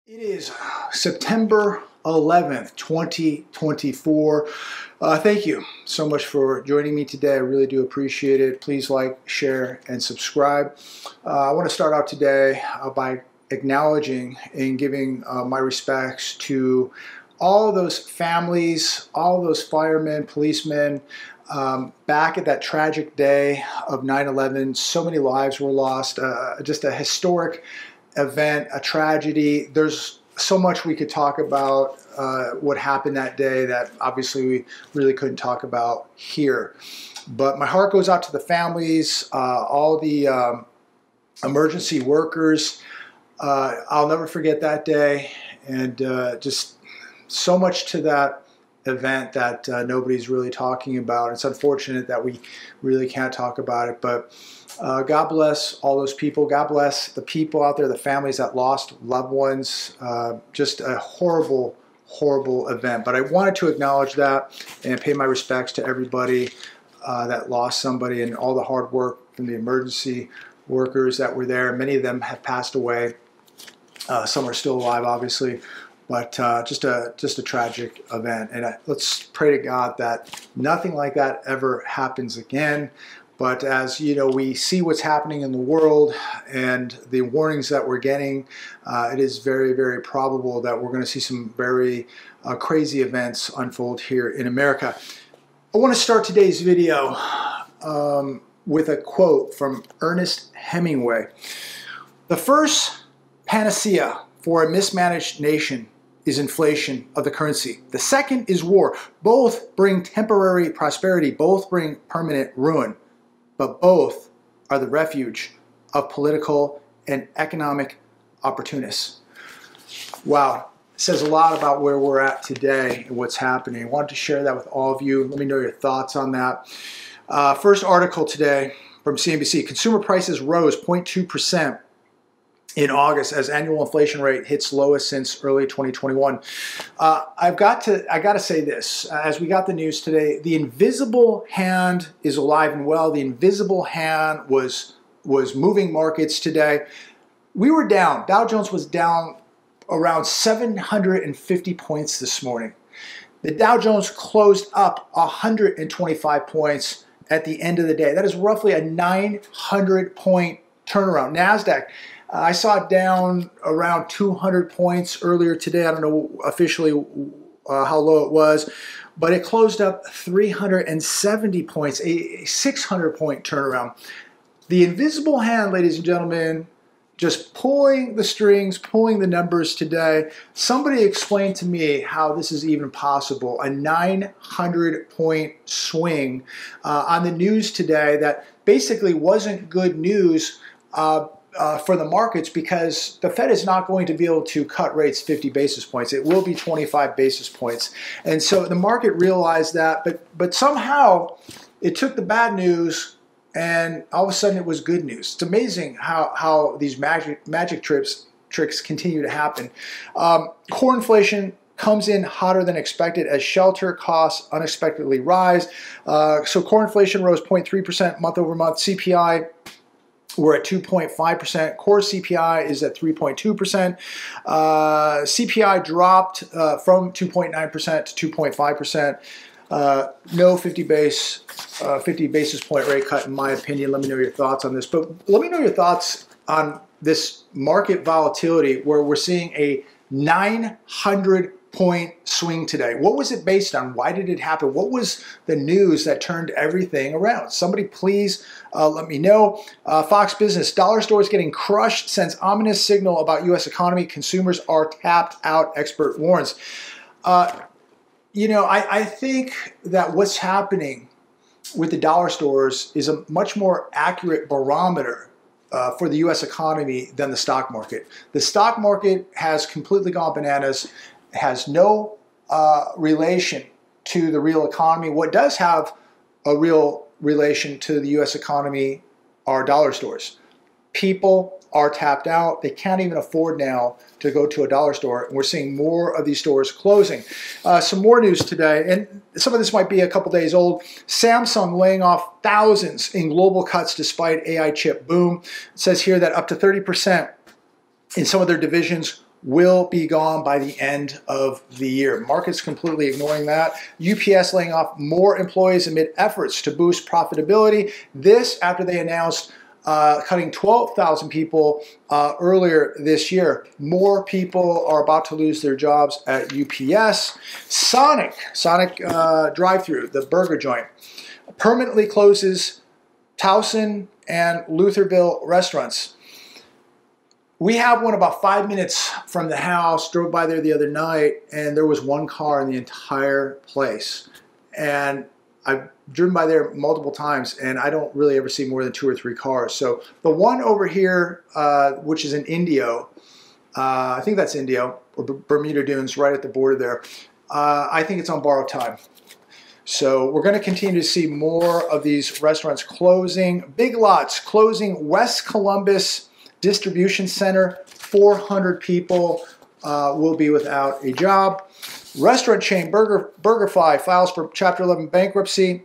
It is September 11th, 2024. Thank you so much for joining me today. I really do appreciate it. Please like, share, and subscribe. I want to start out today by acknowledging and giving my respects to all those families, all those firemen, policemen, back at that tragic day of 9/11. So many lives were lost. Just a historic event, a tragedy. There's so much we could talk about what happened that day that obviously we really couldn't talk about here. But my heart goes out to the families, all the emergency workers. I'll never forget that day, and just so much to that event that nobody's really talking about. It's unfortunate that we really can't talk about it, but God bless all those people. God bless the people out there, the families that lost loved ones. Just a horrible, horrible event. But I wanted to acknowledge that and pay my respects to everybody that lost somebody and all the hard work from the emergency workers that were there. Many of them have passed away. Some are still alive, obviously. But just a tragic event. And let's pray to God that nothing like that ever happens again. But as you know, we see what's happening in the world and the warnings that we're getting, it is very, very probable that we're going to see some very crazy events unfold here in America. I want to start today's video with a quote from Ernest Hemingway. "The first panacea for a mismanaged nation is inflation of the currency. The second is war. Both bring temporary prosperity. Both bring permanent ruin. But both are the refuge of political and economic opportunists." Wow. It says a lot about where we're at today and what's happening. I wanted to share that with all of you. Let me know your thoughts on that. First article today from CNBC. Consumer prices rose 0.2% in August as annual inflation rate hits lowest since early 2021. I got to say this, as we got the news today, the invisible hand is alive and well. The invisible hand was moving markets today. We were down. Dow Jones was down around 750 points this morning. The Dow Jones closed up 125 points at the end of the day. That is roughly a 900-point turnaround. NASDAQ, I saw it down around 200 points earlier today. I don't know officially how low it was, but it closed up 370 points, a 600-point turnaround. The invisible hand, ladies and gentlemen, just pulling the strings, pulling the numbers today. Somebody explain to me how this is even possible. A 900-point swing on the news today that basically wasn't good news for the markets, because the Fed is not going to be able to cut rates 50 basis points. It will be 25 basis points. And so the market realized that, but somehow it took the bad news and all of a sudden it was good news. It's amazing how these magic tricks continue to happen. Core inflation comes in hotter than expected as shelter costs unexpectedly rise. So core inflation rose 0.3% month over month. CPI, we're at 2.5%. Core CPI is at 3.2%. CPI dropped from 2.9% to 2.5%. No 50 basis point rate cut, in my opinion. Let me know your thoughts on this. But let me know your thoughts on this market volatility where we're seeing a 900-point swing today. What was it based on? Why did it happen? What was the news that turned everything around? Somebody please let me know. Fox Business, dollar stores getting crushed sends ominous signal about U.S. economy. Consumers are tapped out, expert warns. You know, I think that what's happening with the dollar stores is a much more accurate barometer for the U.S. economy than the stock market. The stock market has completely gone bananas, has no relation to the real economy. What does have a real relation to the U.S. economy are dollar stores. People are tapped out. They can't even afford now to go to a dollar store, and we're seeing more of these stores closing. Some more news today, and some of this might be a couple days old. Samsung laying off thousands in global cuts despite AI chip boom. It says here that up to 30% in some of their divisions will be gone by the end of the year. Market's completely ignoring that. UPS laying off more employees amid efforts to boost profitability. This after they announced cutting 12,000 people earlier this year. More people are about to lose their jobs at UPS. Sonic drive-thru, the burger joint, permanently closes Towson and Lutherville restaurants. We have one about 5 minutes from the house. Drove by there the other night, and there was one car in the entire place. And I've driven by there multiple times, and I don't really ever see more than 2 or 3 cars. So the one over here, which is in Indio, I think that's Indio, or Bermuda Dunes, right at the border there. I think it's on borrowed time. So we're going to continue to see more of these restaurants closing. Big Lots closing West Columbus Distribution Center. 400 people will be without a job. Restaurant chain BurgerFi files for Chapter 11 bankruptcy.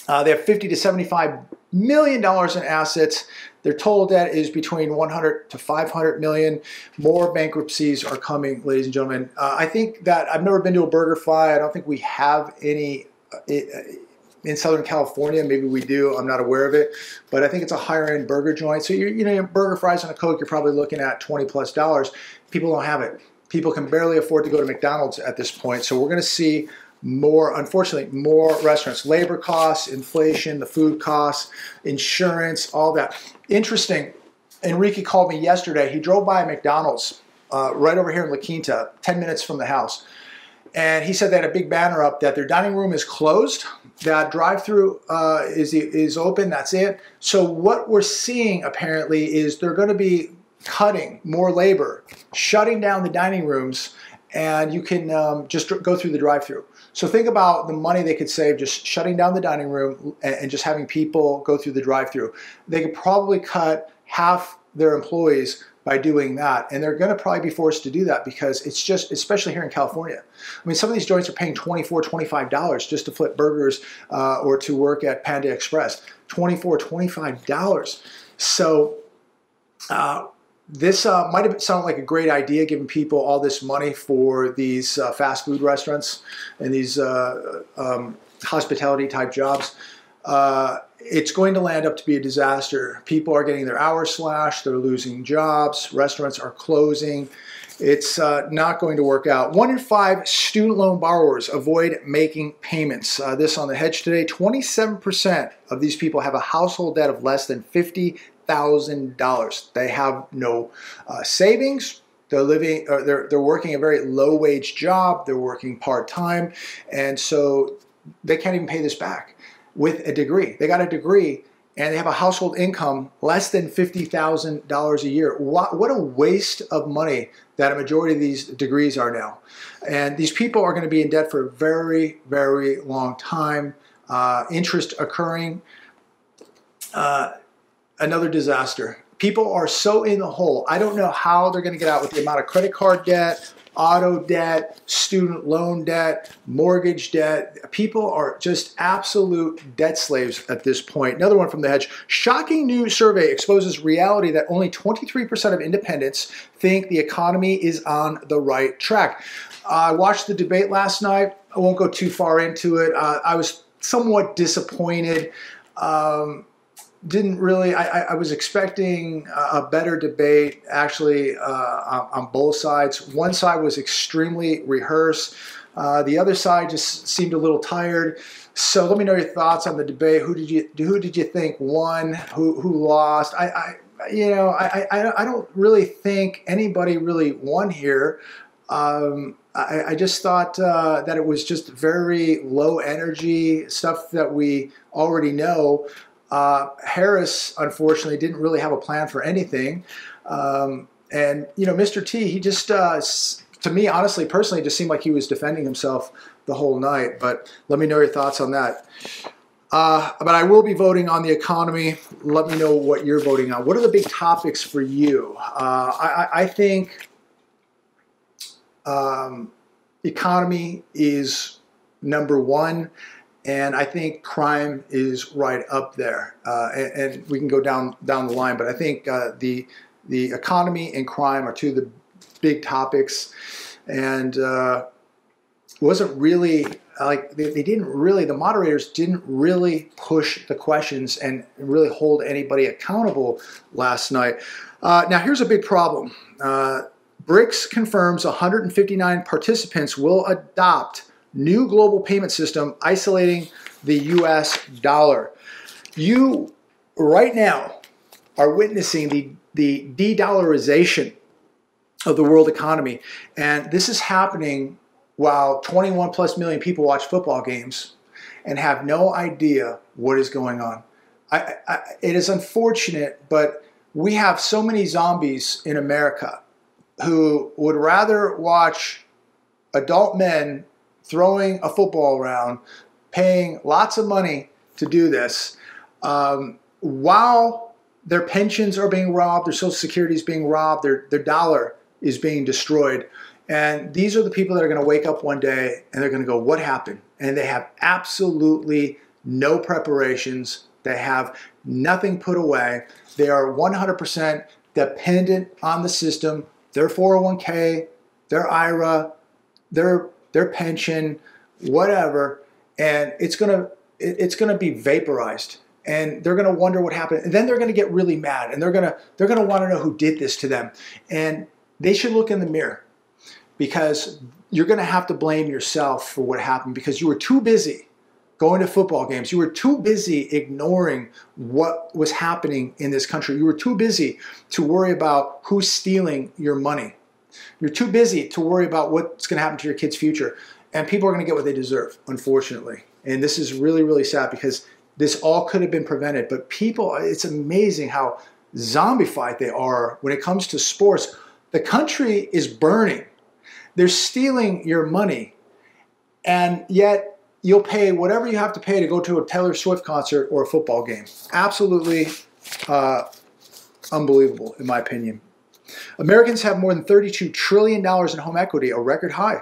They have $50 to $75 million in assets. Their total debt is between 100 to 500 million. More bankruptcies are coming, ladies and gentlemen. I think that I've never been to a BurgerFi. I don't think we have any in Southern California. Maybe we do. I'm not aware of it, but I think it's a higher end burger joint. So your burger, fries, and a Coke, you're probably looking at $20+. People don't have it. People can barely afford to go to McDonald's at this point. So we're going to see more, unfortunately, more restaurants. Labor costs, inflation, the food costs, insurance, all that. Interesting. Enrique called me yesterday. He drove by a McDonald's right over here in La Quinta, 10 minutes from the house. And he said they had a big banner up that their dining room is closed, that drive-through is open, that's it. So what we're seeing apparently is they're going to be cutting more labor, shutting down the dining rooms, and you can just go through the drive-through. So think about the money they could save just shutting down the dining room and just having people go through the drive-through. They could probably cut half their employees by doing that, and they're going to probably be forced to do that because it's just, especially here in California. I mean, some of these joints are paying $24, $25 just to flip burgers or to work at Panda Express. $24, $25. So this might have sounded like a great idea, giving people all this money for these fast food restaurants and these hospitality type jobs. It's going to land up to be a disaster. People are getting their hours slashed. They're losing jobs. Restaurants are closing. It's not going to work out. 1 in 5 student loan borrowers avoid making payments. This on The Hedge today. 27% of these people have a household debt of less than $50,000. They have no savings. They're living, or they're working a very low wage job. They're working part time, and so they can't even pay this back with a degree. They got a degree and they have a household income less than $50,000 a year. What a waste of money that a majority of these degrees are now. And these people are going to be in debt for a very, very long time. Interest occurring. Another disaster. People are so in the hole. I don't know how they're going to get out with the amount of credit card debt, auto debt, student loan debt, mortgage debt. People are just absolute debt slaves at this point. Another one from The Hedge. Shocking new survey exposes reality that only 23% of independents think the economy is on the right track. I watched the debate last night. I won't go too far into it. I was somewhat disappointed. Didn't really, I was expecting a better debate actually on both sides. One side was extremely rehearsed. The other side just seemed a little tired. So let me know your thoughts on the debate. Who did you think won? Who lost? I don't really think anybody really won here. I just thought that it was just very low energy stuff that we already know. Harris, unfortunately, didn't really have a plan for anything. And, Mr. T, he just, to me, honestly, personally, just seemed like he was defending himself the whole night. But let me know your thoughts on that. But I will be voting on the economy. Let me know what you're voting on. What are the big topics for you? I think economy is number one. And I think crime is right up there, and we can go down the line. But I think the economy and crime are two of the big topics, and wasn't really like they didn't really, the moderators didn't really push the questions and really hold anybody accountable last night. Now here's a big problem. BRICS confirms 159 participants will adopt new global payment system isolating the US dollar. You right now are witnessing the de-dollarization of the world economy, and this is happening while 21 plus million people watch football games and have no idea what is going on. It is unfortunate, but we have so many zombies in America who would rather watch adult men throwing a football around, paying lots of money to do this, while their pensions are being robbed, their Social Security is being robbed, their dollar is being destroyed. And these are the people that are going to wake up one day and they're going to go, what happened? And they have absolutely no preparations. They have nothing put away. They are 100% dependent on the system, their 401k, their IRA, their pension, whatever, and it's gonna be vaporized, and they're gonna wonder what happened, and then they're gonna get really mad, and they're gonna want to know who did this to them, and they should look in the mirror, because you're gonna have to blame yourself for what happened, because you were too busy going to football games. You were too busy ignoring what was happening in this country. You were too busy to worry about who's stealing your money. You're too busy to worry about what's going to happen to your kids' future. And people are going to get what they deserve, unfortunately. And this is really, really sad, because this all could have been prevented. But people, it's amazing how zombified they are when it comes to sports. The country is burning. They're stealing your money. And yet, you'll pay whatever you have to pay to go to a Taylor Swift concert or a football game. Absolutely unbelievable, in my opinion. Americans have more than $32 trillion in home equity, a record high.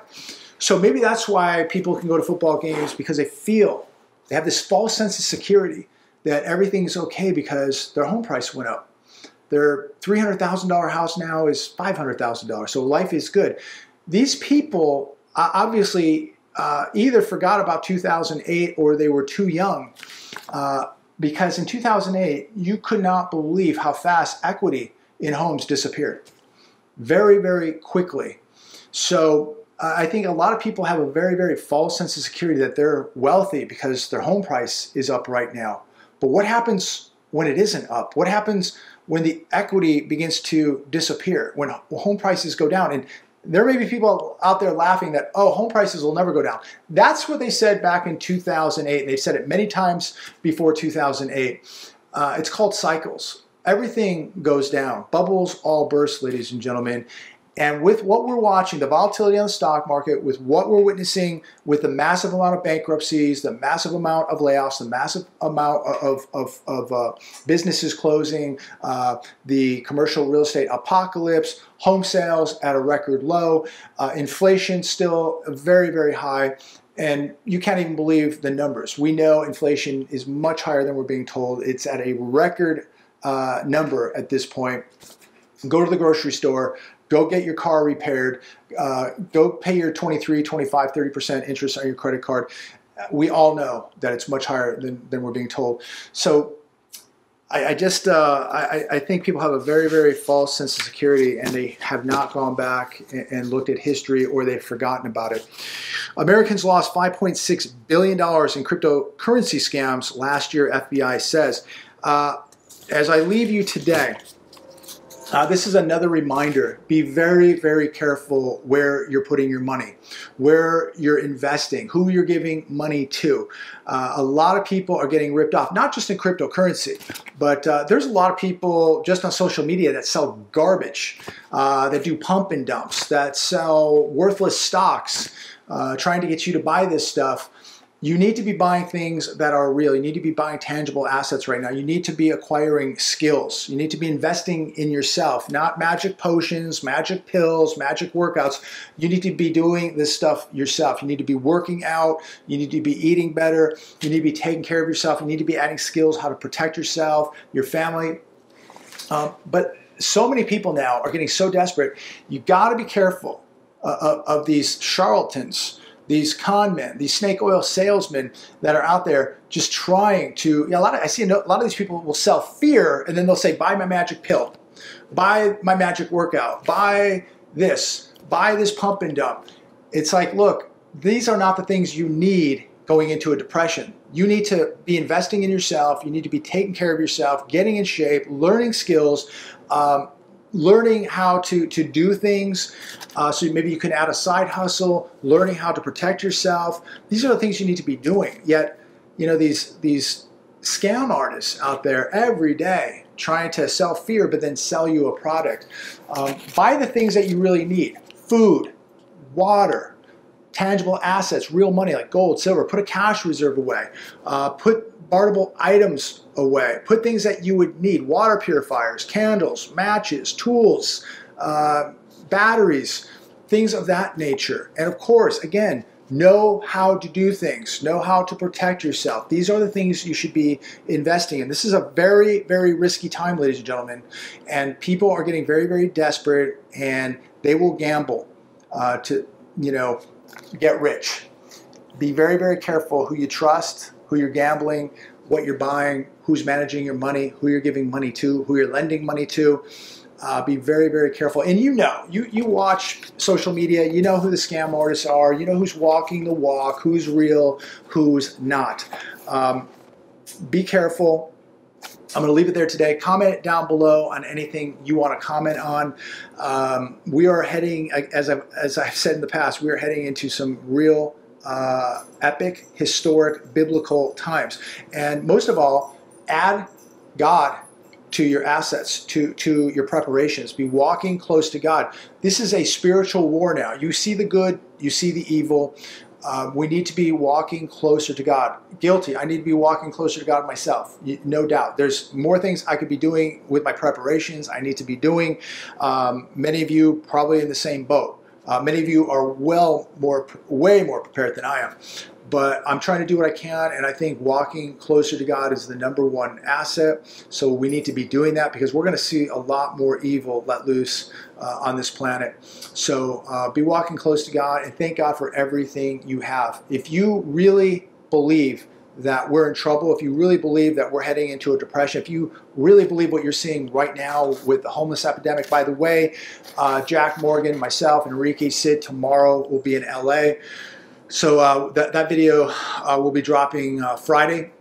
So maybe that's why people can go to football games, because they have this false sense of security that everything's okay because their home price went up. Their $300,000 house now is $500,000, so life is good. These people obviously either forgot about 2008 or they were too young, because in 2008, you could not believe how fast equity in homes disappeared. Very, very quickly. So I think a lot of people have a very, very false sense of security that they're wealthy because their home price is up right now. But what happens when it isn't up? What happens when the equity begins to disappear, when home prices go down? And there may be people out there laughing that, oh, home prices will never go down. That's what they said back in 2008. They've said it many times before 2008. It's called cycles. Everything goes down. Bubbles all burst, ladies and gentlemen. And with what we're watching, the volatility on the stock market, with what we're witnessing, with the massive amount of bankruptcies, the massive amount of layoffs, the massive amount of businesses closing, the commercial real estate apocalypse, home sales at a record low, inflation still very, very high, and you can't even believe the numbers. We know inflation is much higher than we're being told. It's at a record number at this point. Go to the grocery store. Go get your car repaired. Go pay your 23, 25, 30% interest on your credit card. We all know that it's much higher than we're being told. So I think people have a very, very false sense of security, and they have not gone back and looked at history, or they've forgotten about it. Americans lost $5.6 billion in cryptocurrency scams last year, FBI says. As I leave you today, this is another reminder. Be very, very careful where you're putting your money, where you're investing, who you're giving money to. A lot of people are getting ripped off, not just in cryptocurrency, but there's a lot of people just on social media that sell garbage, that do pump and dumps, that sell worthless stocks, trying to get you to buy this stuff. You need to be buying things that are real. You need to be buying tangible assets right now. You need to be acquiring skills. You need to be investing in yourself, not magic potions, magic pills, magic workouts. You need to be doing this stuff yourself. You need to be working out. You need to be eating better. You need to be taking care of yourself. You need to be adding skills, how to protect yourself, your family. But so many people now are getting so desperate. You got to be careful of these charlatans, these con men, these snake oil salesmen that are out there just trying to. I see a lot of these people will sell fear, and then they'll say, "Buy my magic pill, buy my magic workout, buy this pump and dump." It's like, look, these are not the things you need going into a depression. You need to be investing in yourself. You need to be taking care of yourself, getting in shape, learning skills, learning how to do things. So maybe you can add a side hustle, learning how to protect yourself. These are the things you need to be doing. Yet, these scam artists out there every day trying to sell fear, but then sell you a product. Buy the things that you really need: food, water, tangible assets, real money like gold, silver. Put a cash reserve away. Put barterable items away. Put things that you would need: water purifiers, candles, matches, tools, batteries, things of that nature. And of course, again, know how to do things. Know how to protect yourself. These are the things you should be investing in. This is a very, very risky time, ladies and gentlemen. And people are getting very, very desperate, and they will gamble to, get rich. Be very, very careful who you trust, who you're gambling, what you're buying, who's managing your money, who you're giving money to, who you're lending money to. Be very, very careful. And you watch social media, you know who the scam artists are, you know who's walking the walk, who's real, who's not. Be careful. I'm going to leave it there today. Comment down below on anything you want to comment on. We are heading, as I've said in the past, we are heading into some real epic, historic, biblical times. And most of all, add God to your assets, to your preparations. Be walking close to God. This is a spiritual war now. You see the good, you see the evil. We need to be walking closer to God. Guilty. I need to be walking closer to God myself. No doubt. There's more things I could be doing with my preparations. I need to be doing. Many of you probably in the same boat. Many of you are way more prepared than I am. But I'm trying to do what I can, and I think walking closer to God is the #1 asset. So we need to be doing that, because we're going to see a lot more evil let loose on this planet. So be walking close to God, and thank God for everything you have. If you really believe that we're in trouble, if you really believe that we're heading into a depression, if you really believe what you're seeing right now with the homeless epidemic. By the way, Jack Morgan, myself, Enrique, Sid, tomorrow will be in LA. So that video will be dropping Friday.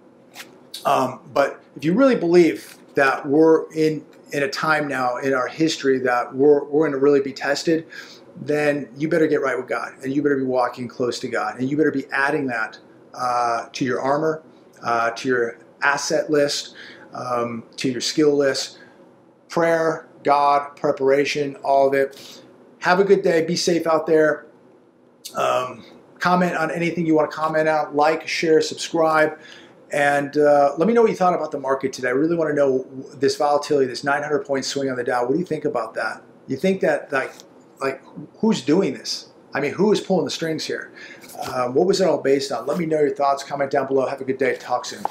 But if you really believe that we're in a time now in our history that we're going to really be tested, then you better get right with God, and you better be walking close to God, and you better be adding that to your armor, to your asset list, to your skill list. Prayer, God, preparation, all of it. Have a good day. Be safe out there. Comment on anything you want to comment on. Like, share, subscribe. And let me know what you thought about the market today. I really want to know this volatility, this 900-point swing on the Dow. What do you think about that? You think that, like who's doing this? I mean, who is pulling the strings here? What was it all based on? Let me know your thoughts. Comment down below. Have a good day. Talk soon.